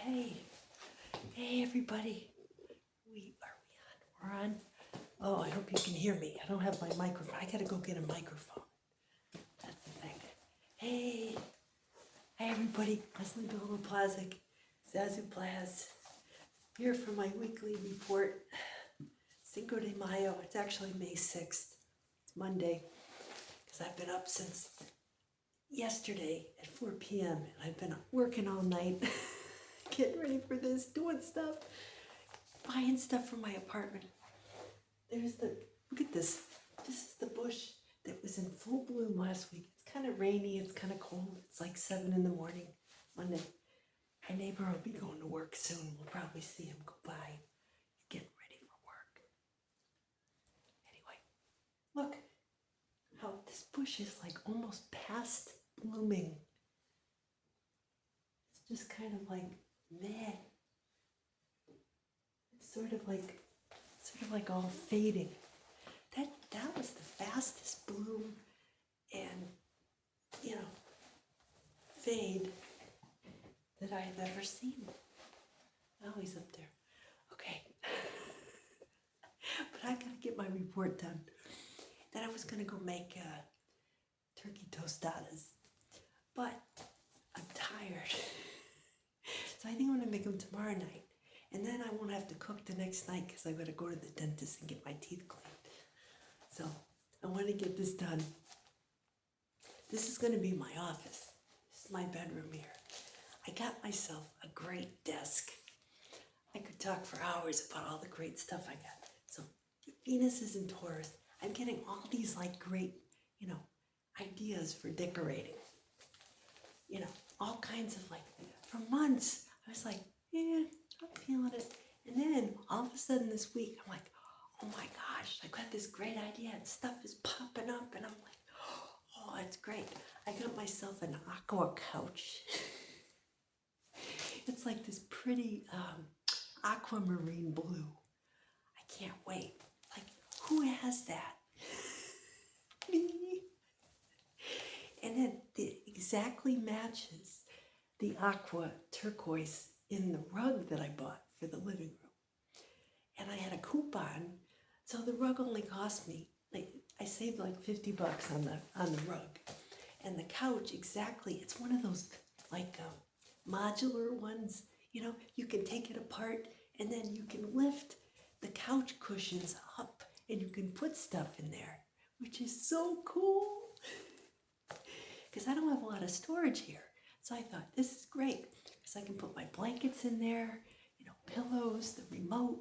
Hey, hey everybody. We're on. Oh, I hope you can hear me. I don't have my microphone. I gotta go get a microphone. That's the thing. Hey, hi everybody. Listening to Zazoo Plazz, Zazoo Plazz. Here for my weekly report. Cinco de Mayo. It's actually May 6th. It's Monday. Because I've been up since yesterday at 4 p.m. and I've been working all night. Getting ready for this, doing stuff, buying stuff for my apartment. Look at this. This is the bush that was in full bloom last week. It's kind of rainy, it's kind of cold. It's like 7 in the morning, Monday. My neighbor will be going to work soon. We'll probably see him go by. He's getting ready for work. Anyway, look how this bush is like almost past blooming. It's just kind of like meh. It's sort of like all fading. That was the fastest bloom and fade that I've ever seen. Oh, he's up there. Okay. But I gotta get my report done. Then I was gonna go make turkey tostadas, but I'm tired. So I think I'm gonna make them tomorrow night. And then I won't have to cook the next night because I've got to go to the dentist and get my teeth cleaned. So I want to get this done. This is going to be my office. This is my bedroom here. I got myself a great desk. I could talk for hours about all the great stuff I got. So Venus is in Taurus. I'm getting all these like great, ideas for decorating. All kinds of for months. I was like, I'm feeling it. And then all of a sudden this week, I'm like, oh my gosh, I got this great idea and stuff is popping up. And I'm like, oh, it's great. I got myself an aqua couch. It's like this pretty aquamarine blue. I can't wait. Like, who has that? Me. And then it exactly matches the aqua turquoise in the rug that I bought for the living room. And I had a coupon, so the rug only cost me, I saved like $50 on the rug. And the couch, exactly, it's one of those modular ones, you can take it apart and then you can lift the couch cushions up and you can put stuff in there, which is so cool. Because I don't have a lot of storage here. So I thought, this is great, because I can put my blankets in there, pillows, the remote,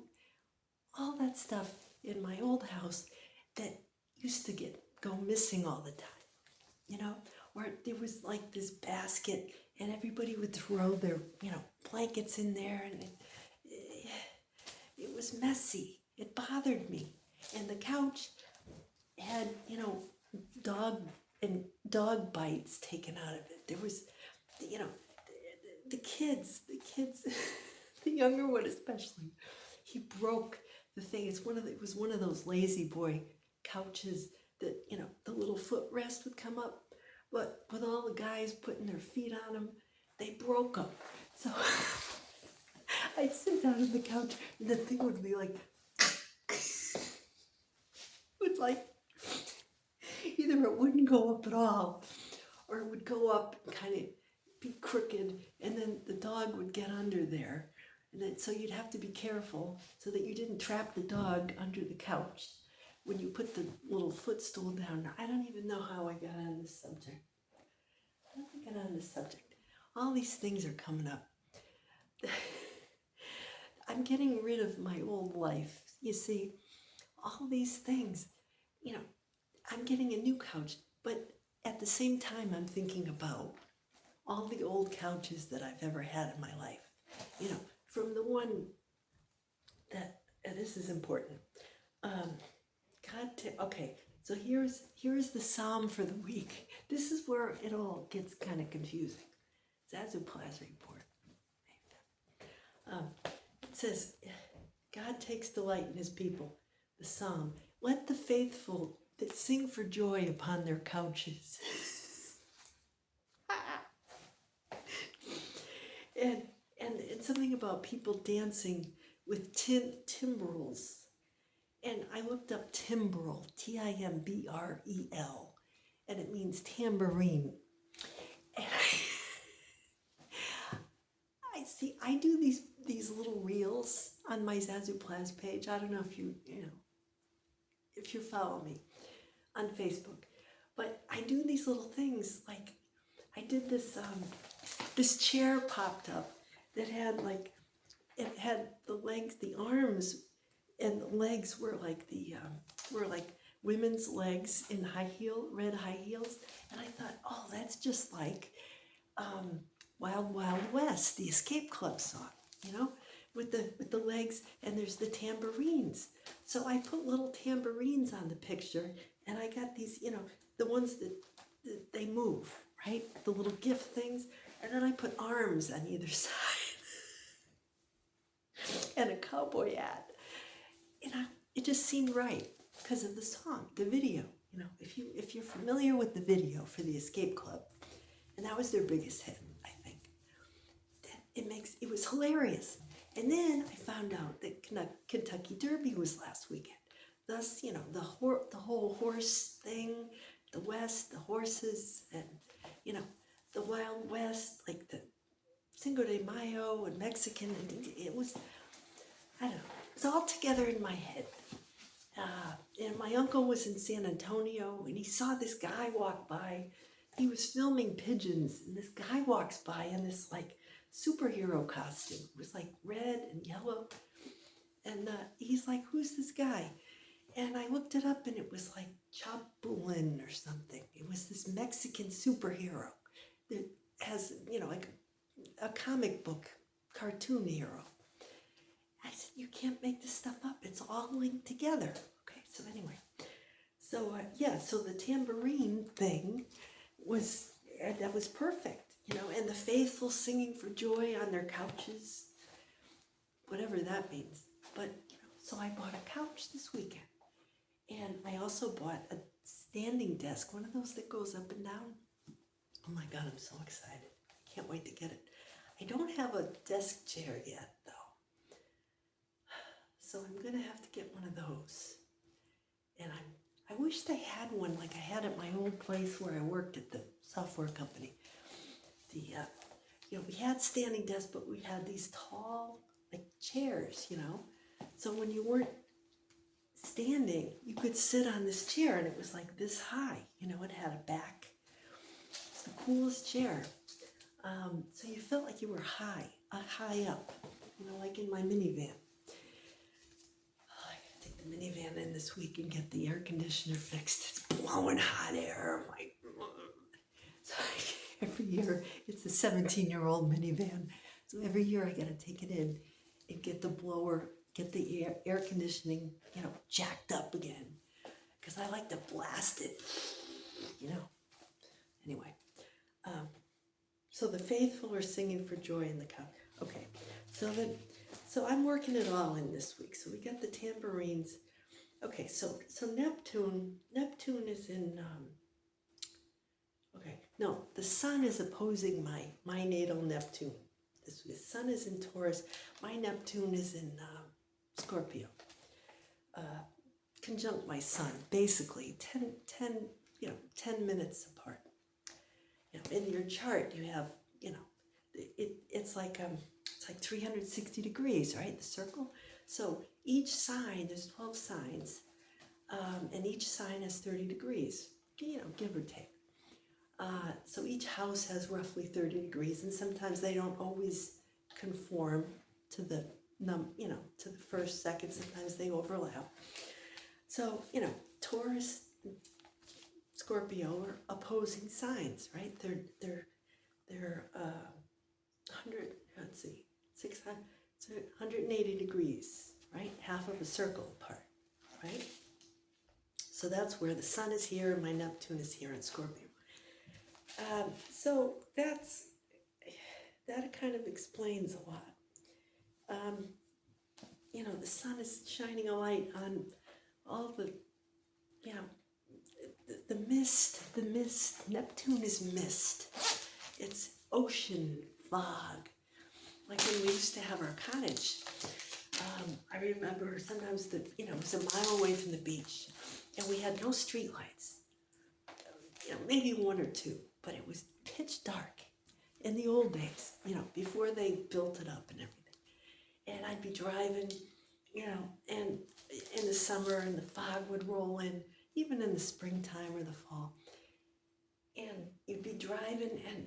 all that stuff in my old house that used to go missing all the time, or there was like this basket and everybody would throw their, blankets in there and it was messy. It bothered me. And the couch had, dog bites taken out of it. There was, the kids, the younger one especially, he broke the thing. It was one of those lazy boy couches that, the little footrest would come up, but with all the guys putting their feet on them, they broke them. So I'd sit down on the couch and the thing would be either it wouldn't go up at all, or it would go up and kind of be crooked, and then the dog would get under there. And then, so you'd have to be careful so that you didn't trap the dog under the couch when you put the little footstool down. I don't even know how I got on this subject. All these things are coming up. I'm getting rid of my old life. You see, all these things, I'm getting a new couch, but at the same time, I'm thinking about all the old couches that I've ever had in my life. From the one that, and this is important. Okay, so here's the psalm for the week. This is where it all gets kind of confusing. Zazoo Plazz report. It says, God takes delight in his people. The psalm, let the faithful that sing for joy upon their couches. And something about people dancing with timbrels. And I looked up timbrel, Timbrel, and it means tambourine. And I see, I do these little reels on my Zazoo Plazz page. I don't know if you follow me on Facebook, but I do these little things. Like I did this chair popped up that had like, it had the legs, the arms, and the legs were like were like women's legs in red high heels. And I thought, oh, that's just like Wild Wild West, the Escape Club song, with the legs, and there's the tambourines. So I put little tambourines on the picture, and I got these, the ones that they move, right? The little gift things. And then I put arms on either side and a cowboy hat. It just seemed right because of the song, the video. If you're familiar with the video for the Escape Club, and that was their biggest hit, I think. It was hilarious. And then I found out that Kentucky Derby was last weekend. Thus, the whole horse thing, the West, the horses, and the Wild West, like the Cinco de Mayo and Mexican, and it was, I don't know, it's all together in my head. And my uncle was in San Antonio, and he saw this guy walk by. He was filming pigeons, and this guy walks by in this like superhero costume. It was like red and yellow. And he's like, who's this guy? And I looked it up, and it was like Chapulin or something. It was this Mexican superhero that has, like a comic book cartoon hero. I said, you can't make this stuff up. It's all linked together. Okay, so anyway. So, so the tambourine thing was perfect, and the faithful singing for joy on their couches, whatever that means. But, so I bought a couch this weekend. And I also bought a standing desk, one of those that goes up and down. Oh my God, I'm so excited. I can't wait to get it. I don't have a desk chair yet, though. So I'm going to have to get one of those. And I wish they had one like I had at my old place where I worked at the software company. We had standing desks, but we had these tall, like chairs, So when you weren't standing, you could sit on this chair, and it was like this high. It had a back. It's the coolest chair. So you felt like you were high up, like in my minivan. I gotta take the minivan in this week and get the air conditioner fixed. It's blowing hot air. So every year, it's a 17-year-old minivan. So every year I gotta take it in and get the blower, get the air conditioning, jacked up again. Because I like to blast it, Anyway, so the faithful are singing for joy in the cup. Okay, so I'm working it all in this week. So we got the tambourines. Okay, so Neptune is in, the sun is opposing my natal Neptune. The sun is in Taurus. My Neptune is in Scorpio. Conjunct my sun, basically 10 minutes apart. In your chart, you have, it's like 360 degrees, right? The circle. So each sign, there's 12 signs, and each sign has 30 degrees, give or take. So each house has roughly 30 degrees, and sometimes they don't always conform to the to the first, second. Sometimes they overlap. So Taurus, Scorpio are opposing signs, right? They're 180 degrees, right? Half of a circle apart, right? So that's where the sun is here and my Neptune is here in Scorpio. So that kind of explains a lot. The sun is shining a light on all the, the mist. Neptune is mist. It's ocean, fog. like when we used to have our cottage, I remember sometimes it was a mile away from the beach, and we had no street lights. Maybe one or two, but it was pitch dark in the old days, before they built it up and everything. And I'd be driving, and in the summer, and the fog would roll in, even in the springtime or the fall. And you'd be driving, and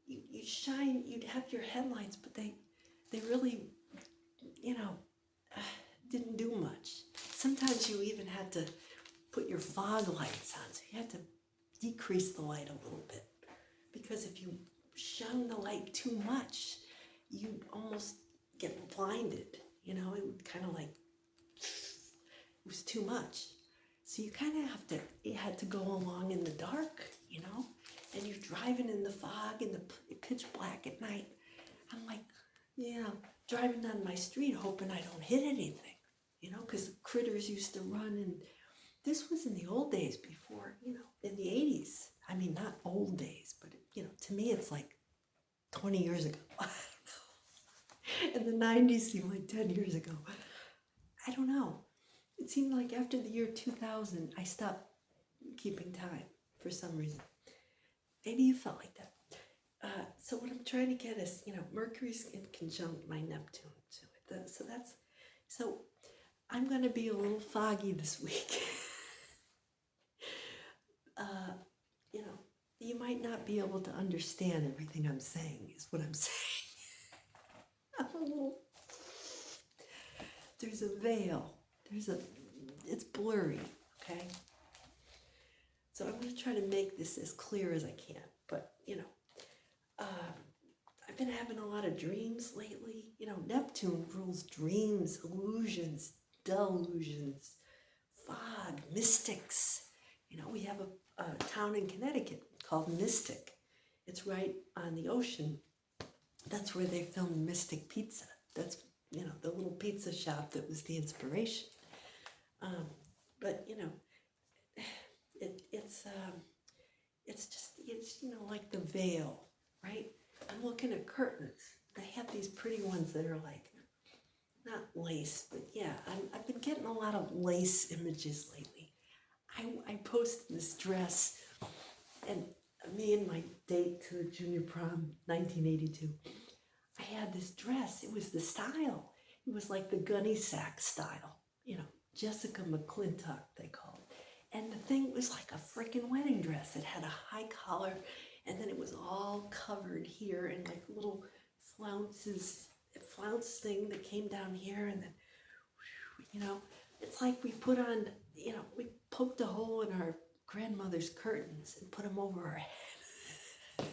you'd shine, you'd have your headlights, but they really, didn't do much. Sometimes you even had to put your fog lights on, so you had to decrease the light a little bit, because if you shone the light too much, you'd almost get blinded. It would kind of like, it was too much. So you kind of had to go along in the dark, and you're driving in the fog and the pitch black at night. I'm like, driving down my street hoping I don't hit anything, because the critters used to run. And this was in the old days before, in the 80s. I mean, not old days, but, to me it's like 20 years ago. I don't know. And the 90s seemed like 10 years ago. I don't know. It seemed like after the year 2000, I stopped keeping time for some reason. Maybe you felt like that. So what I'm trying to get is, Mercury's in conjunct my Neptune. So I'm going to be a little foggy this week. You might not be able to understand everything I'm saying, is what I'm saying. There's a veil. It's blurry, okay? So I'm going to try to make this as clear as I can. But, I've been having a lot of dreams lately. Neptune rules dreams, illusions, delusions, fog, mystics. We have a town in Connecticut called Mystic. It's right on the ocean. That's where they filmed Mystic Pizza. That's, the little pizza shop that was the inspiration. But, it's like the veil, right? I'm looking at curtains. They have these pretty ones that are like, not lace, but yeah, I've been getting a lot of lace images lately. I posted this dress, and me and my date to the junior prom, 1982, I had this dress. It was the style. It was like the gunny sack style, Jessica McClintock, they called it. And the thing was like a freaking wedding dress. It had a high collar, and then it was all covered here in like little flounce thing that came down here, and then, it's like we put on, we poked a hole in our grandmother's curtains and put them over our head.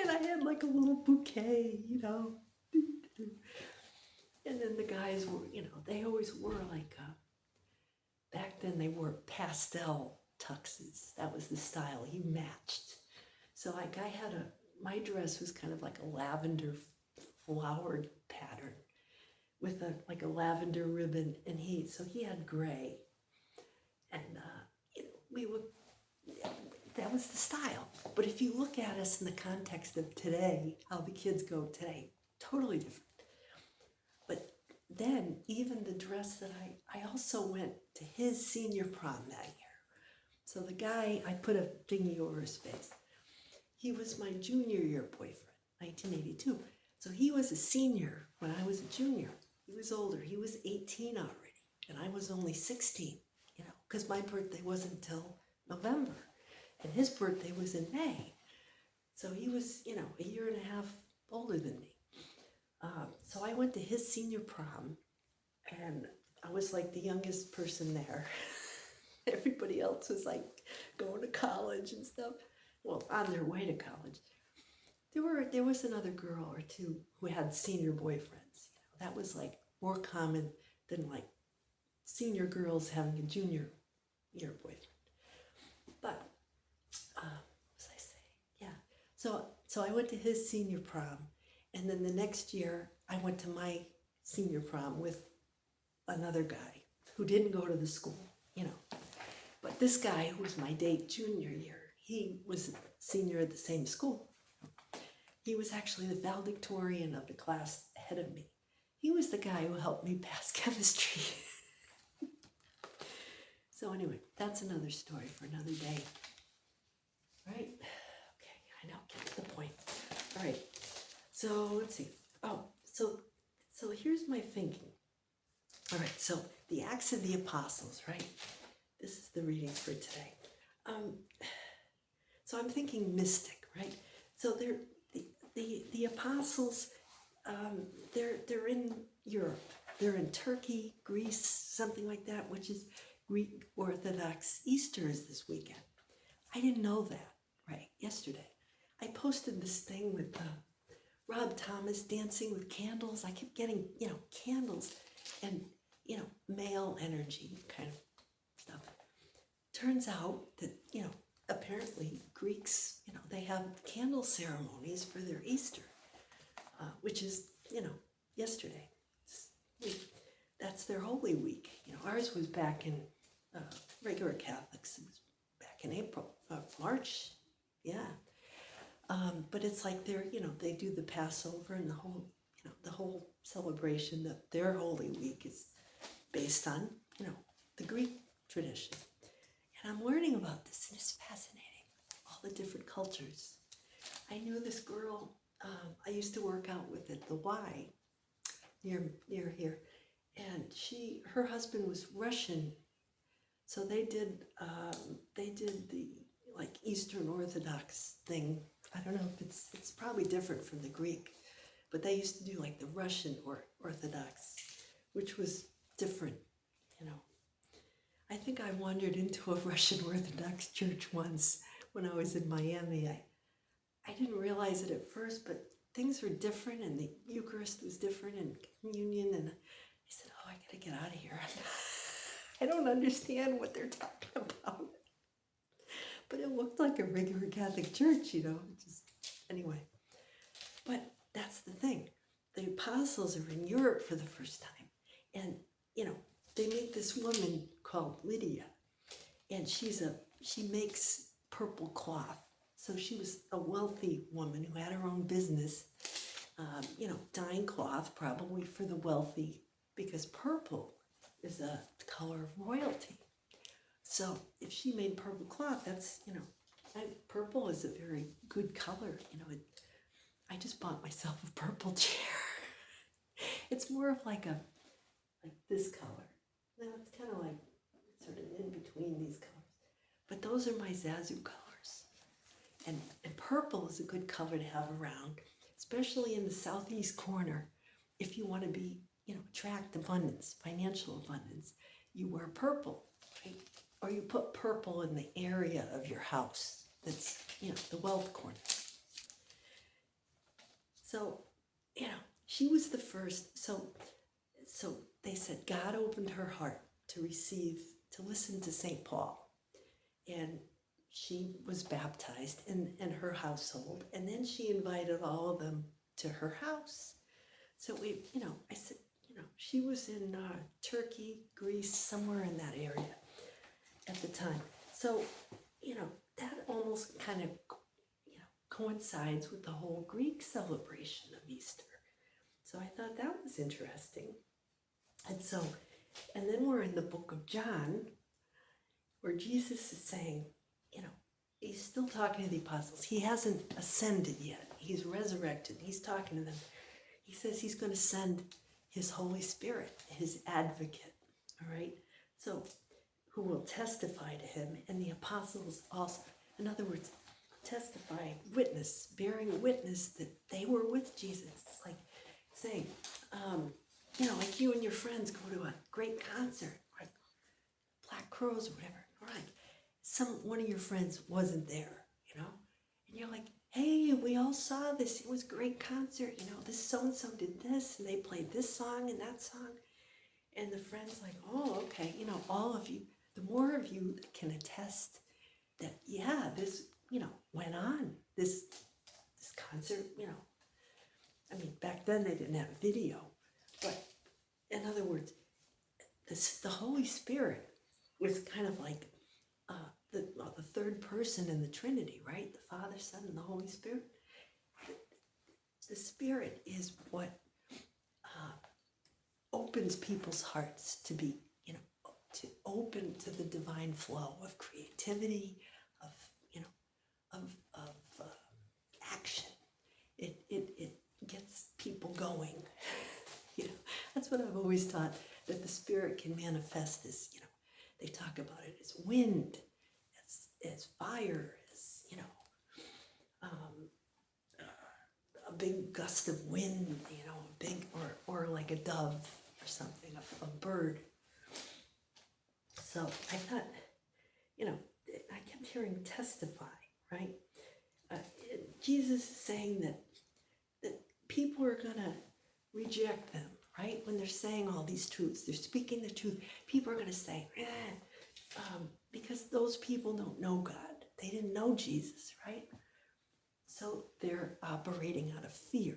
And I had like a little bouquet, And then the guys were, they always wore like, back then they wore pastel tuxes. That was the style. You matched. So like my dress was kind of like a lavender flowered pattern with a lavender ribbon, and he had gray, and that was the style. But if you look at us in the context of today, how the kids go today, totally different. But then even the dress that I also went to his senior prom that year. So the guy, I put a thingy over his face. He was my junior year boyfriend, 1982. So he was a senior when I was a junior. He was older. He was 18 already, and I was only 16, because my birthday wasn't until November, and his birthday was in May. So he was, a year and a half older than me. So I went to his senior prom, and I was like the youngest person there. Everybody else was like going to college and stuff. Well, on their way to college. There was another girl or two who had senior boyfriends. That was like more common than like senior girls having a junior year boyfriend. But what was I saying? Yeah. So I went to his senior prom, and then the next year I went to my senior prom with another guy who didn't go to the school, But this guy who was my date junior year, he was a senior at the same school. He was actually the valedictorian of the class ahead of me. He was the guy who helped me pass chemistry. So anyway, that's another story for another day. Right? Okay, I now get to the point. All right, so let's see. Oh, so here's my thinking. All right, so the Acts of the Apostles, right? This is the reading for today. So I'm thinking mystic, right? So they're the apostles. They're in Europe. They're in Turkey, Greece, something like that, which is Greek Orthodox. Easter is this weekend. I didn't know that, right? Yesterday, I posted this thing with Rob Thomas dancing with candles. I kept getting, candles and, male energy kind of stuff. Turns out that, apparently Greeks, they have candle ceremonies for their Easter, which is, yesterday. That's their Holy Week. Ours was back in regular Catholics. It was back in April, March, yeah. But it's like they do the Passover and the whole celebration that their Holy Week is based on, the Greek tradition. And I'm learning about this, and it's fascinating, all the different cultures. I knew this girl, I used to work out with at the Y near here, and her husband was Russian, so they did the like Eastern Orthodox thing. I don't know if it's probably different from the Greek, but they used to do like the Russian Orthodox, which was different, I think I wandered into a Russian Orthodox church once when I was in Miami. I didn't realize it at first, but things were different, and the Eucharist was different, and communion, and I said, oh, I gotta get out of here. I don't understand what they're talking about. But it looked like a regular Catholic church, anyway. But that's the thing. The apostles are in Europe for the first time. And, they meet this woman called Lydia. And she makes purple cloth. So she was a wealthy woman who had her own business, dyeing cloth probably for the wealthy, because purple is a color of royalty. So if she made purple cloth, that's, purple is a very good color. I just bought myself a purple chair. It's more of like this color. Now it's kind of like sort of in between these colors. But those are my Zazoo colors. And purple is a good color to have around, especially in the southeast corner. If you want to be, attract abundance, financial abundance, you wear purple, right? Or you put purple in the area of your house that's, the wealth corner. So, she was the first. So they said God opened her heart to listen to St. Paul. And she was baptized in her household. And then she invited all of them to her house. So I said, she was in Turkey, Greece, somewhere in that area at the time. So, that almost kind of, coincides with the whole Greek celebration of Easter. So I thought that was interesting. And then we're in the book of John, where Jesus is saying, he's still talking to the apostles. He hasn't ascended yet. He's resurrected. He's talking to them. He says he's going to send his Holy Spirit, his advocate, all right? So, who will testify to him, and the apostles also, in other words, testify, witness, bearing witness that they were with Jesus. It's like saying, like you and your friends go to a great concert, or Black Crows or whatever, or like one of your friends wasn't there, and you're like, hey, we all saw this. It was a great concert. This so-and-so did this, and they played this song and that song. And the friend's like, oh, okay. All of you, the more of you that can attest that, yeah, this, went on. This concert, I mean, back then they didn't have video. But in other words, the Holy Spirit was kind of like the third person in the Trinity, right? The Father, Son, and the Holy Spirit. The Spirit is what opens people's hearts to be, to open to the divine flow of creativity, of, of action. It gets people going. That's what I've always taught, that the Spirit can manifest as, they talk about it as wind, as fire, as, a big gust of wind, a big, or like a dove or something, a bird. So I thought, I kept hearing testify, right? Jesus is saying that people are gonna reject them, right? When they're saying all these truths, they're speaking the truth. People are gonna say, because those people don't know God. They didn't know Jesus, right? So they're operating out of fear.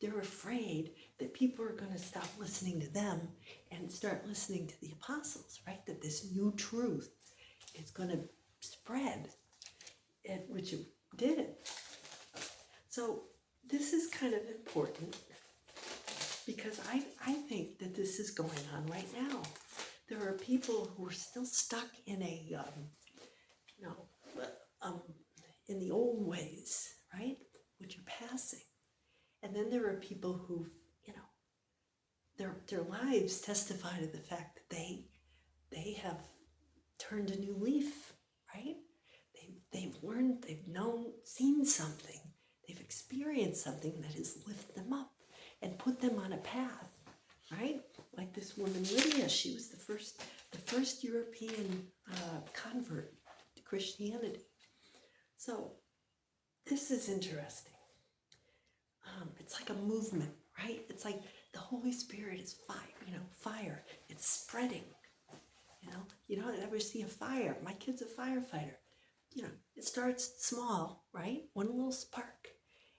They're afraid that people are going to stop listening to them and start listening to the apostles, right? That this new truth is going to spread, which it did. So this is kind of important because I think that this is going on right now. There are people who are still stuck in in the old ways, right? Which are passing. And then there are people who, their lives testify to the fact that they have turned a new leaf, right? They've learned, they've known, seen something. They've experienced something that has lifted them up and put them on a path, right? Like this woman Lydia, she was the first European convert to Christianity. So this is interesting. It's like a movement, right? It's like the Holy Spirit is fire, fire. It's spreading, You don't ever see a fire. My kid's a firefighter. It starts small, right? One little spark.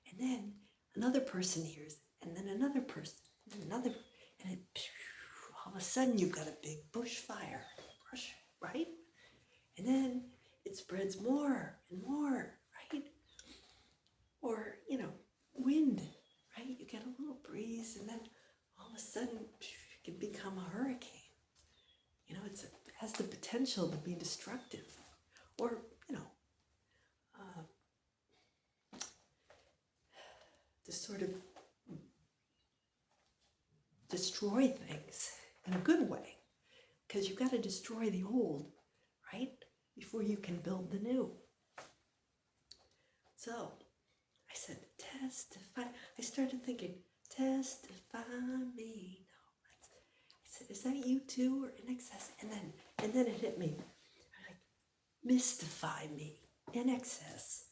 And then another person hears it. And then another person. And another. And all of a sudden you've got a big bushfire, right? And then it spreads more and more, right? Or, wind, right? You get a little breeze and then all of a sudden it can become a hurricane. It has the potential to be destructive or, to sort of destroy things in a good way, because you've got to destroy the old, right? Before you can build the new. So I said, testify. I started thinking, testify me. I said, is that you too, or in excess? And then it hit me. I'm like, mystify me, in excess.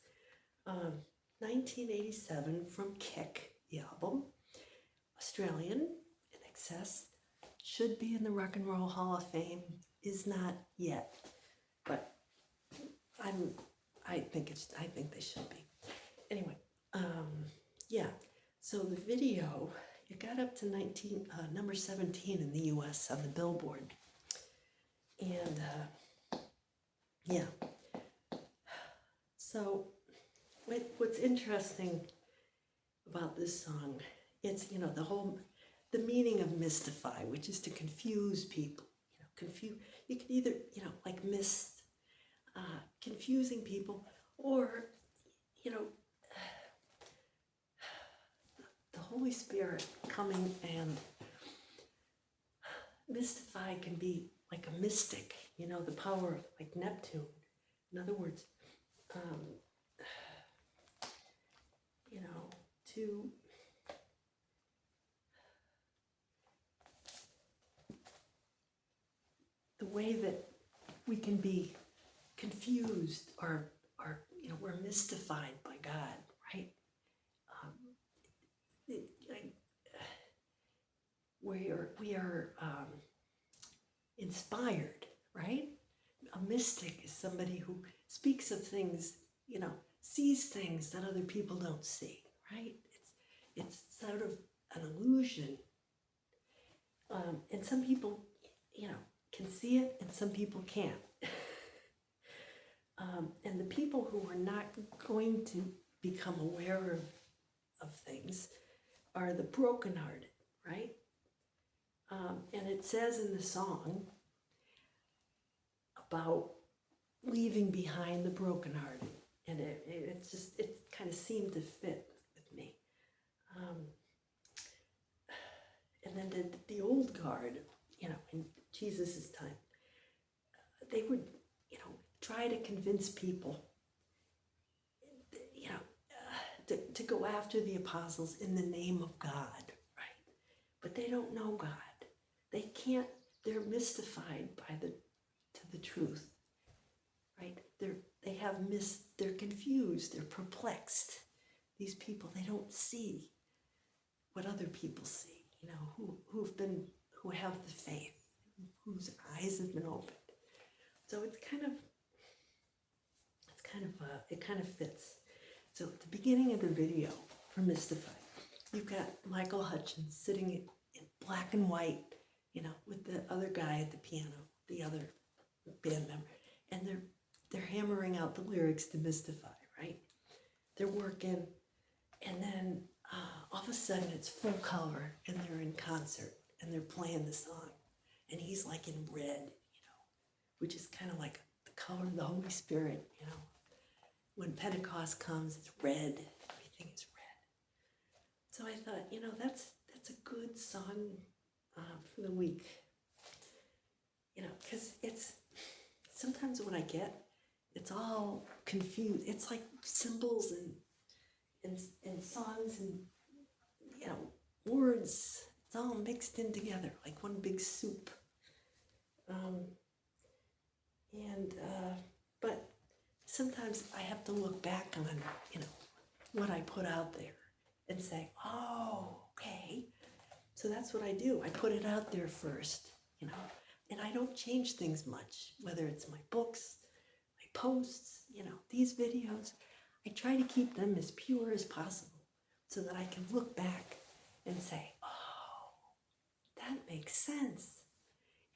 1987 from Kick, the album. Australian, in excess. Should be in the Rock and Roll Hall of Fame. Is not yet, but I think they should be. Anyway, so the video, it got up to number 17 in the U.S. on the Billboard. And, so what's interesting about this song, it's, the meaning of mystify, which is to confuse people, you can either, confusing people, or, the Holy Spirit coming and mystify can be like a mystic, the power of like Neptune. In other words, to the way that we can be confused or we're mystified by God, right? We are inspired, right? A mystic is somebody who speaks of things, sees things that other people don't see, right? It's sort of an illusion. And some people, can see it and some people can't. And the people who are not going to become aware of things, are the brokenhearted, right? And it says in the song about leaving behind the brokenhearted. And it kind of seemed to fit with me. And then the old guard, in Jesus' time, they would, try to convince people, to go after the apostles in the name of God, right? But they don't know God. They can't, they're mystified to the truth, right? They're confused, they're perplexed. These people, they don't see what other people see, who have the faith, whose eyes have been opened. So it kind of fits. So at the beginning of the video for Mystified, you've got Michael Hutchins sitting in black and white, with the other guy at the piano, the other band member, and they're hammering out the lyrics to Mystify, right? They're working, and then all of a sudden it's full color, and they're in concert, and they're playing the song, and he's like in red, which is kind of like the color of the Holy Spirit, When Pentecost comes, it's red. Everything is red. So I thought, that's a good song for the week. Because it's sometimes what I get, it's all confused. It's like symbols and songs and words. It's all mixed in together like one big soup. But sometimes I have to look back on, what I put out there and say, oh, okay. So that's what I do. I put it out there first, and I don't change things much, whether it's my books, my posts, these videos. I try to keep them as pure as possible so that I can look back and say, oh, that makes sense.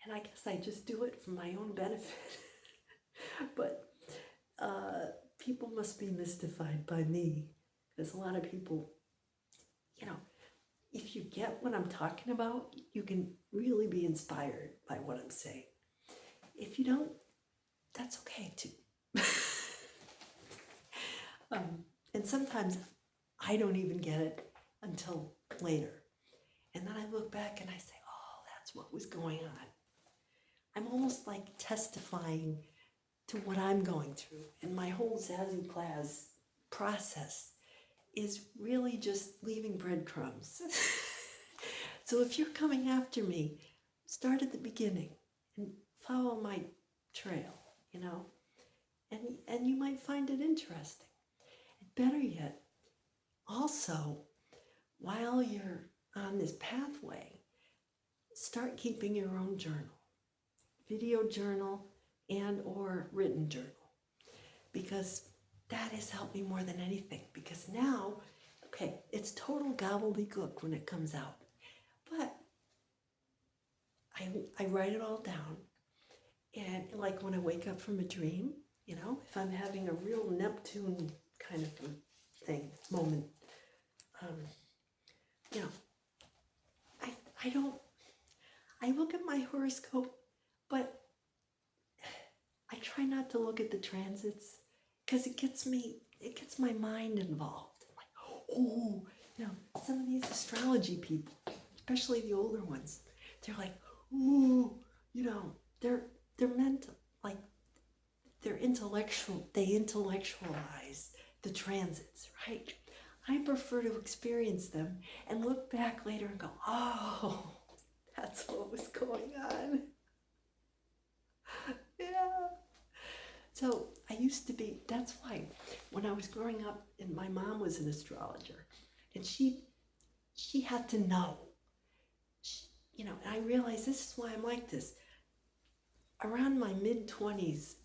And I guess I just do it for my own benefit. But people must be mystified by me, because a lot of people, if you get what I'm talking about, you can really be inspired by what I'm saying. If you don't, that's okay too. And sometimes I don't even get it until later. And then I look back and I say, oh, that's what was going on. I'm almost like testifying to what I'm going through. And my whole Zazoo Plazz process is really just leaving breadcrumbs. So if you're coming after me, start at the beginning and follow my trail, and you might find it interesting. And better yet, also, while you're on this pathway, start keeping your own journal, video journal and or written journal, because that has helped me more than anything. Because now, okay, it's total gobbledygook when it comes out, but I write it all down. And like when I wake up from a dream, if I'm having a real Neptune kind of thing, moment, I look at my horoscope, but I try not to look at the transits, because it gets my mind involved. Like, oh, some of these astrology people, especially the older ones, they're like, ooh, they're mental, like they're intellectual. They intellectualize the transits, right? I prefer to experience them and look back later and go, oh, that's what was going on. Yeah. So I used to be, that's why when I was growing up, and my mom was an astrologer, and she had to know, and I realized this is why I'm like this. Around my mid-20s,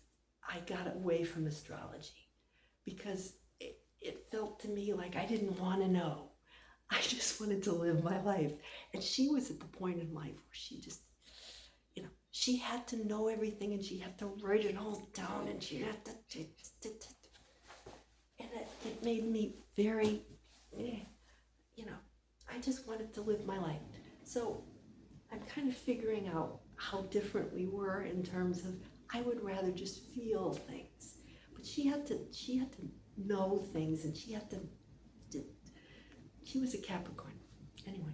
I got away from astrology because it felt to me like I didn't want to know. I just wanted to live my life. And she was at the point in life where she just, she had to know everything, and she had to write it all down, and she had to, and it made me very, I just wanted to live my life. So I'm kind of figuring out how different we were in terms of I would rather just feel things. But she had to know things, and she was a Capricorn. Anyway,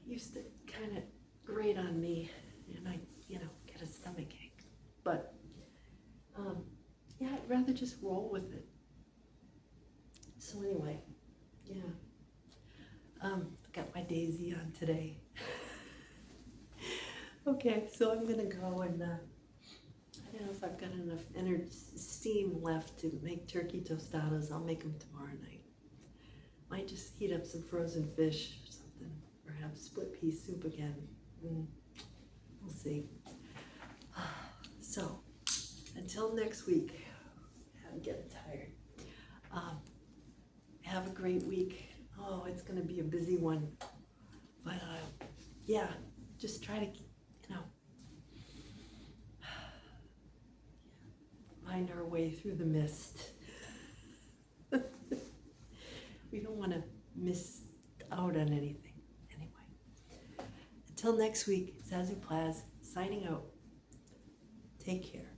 used to kind of grate on me, and I, get a stomach ache. But yeah, I'd rather just roll with it. So anyway, yeah. Got my daisy on today. Okay, so I'm gonna go and I don't know if I've got enough steam left to make turkey tostadas. I'll make them tomorrow night. Might just heat up some frozen fish or something, or have split pea soup again. We'll see. So, until next week, I'm getting tired. Have a great week. Oh, it's going to be a busy one. But yeah, just try to, find our way through the mist. We don't want to miss out on anything. Anyway, until next week, Zazoo Plazz signing out. Take care.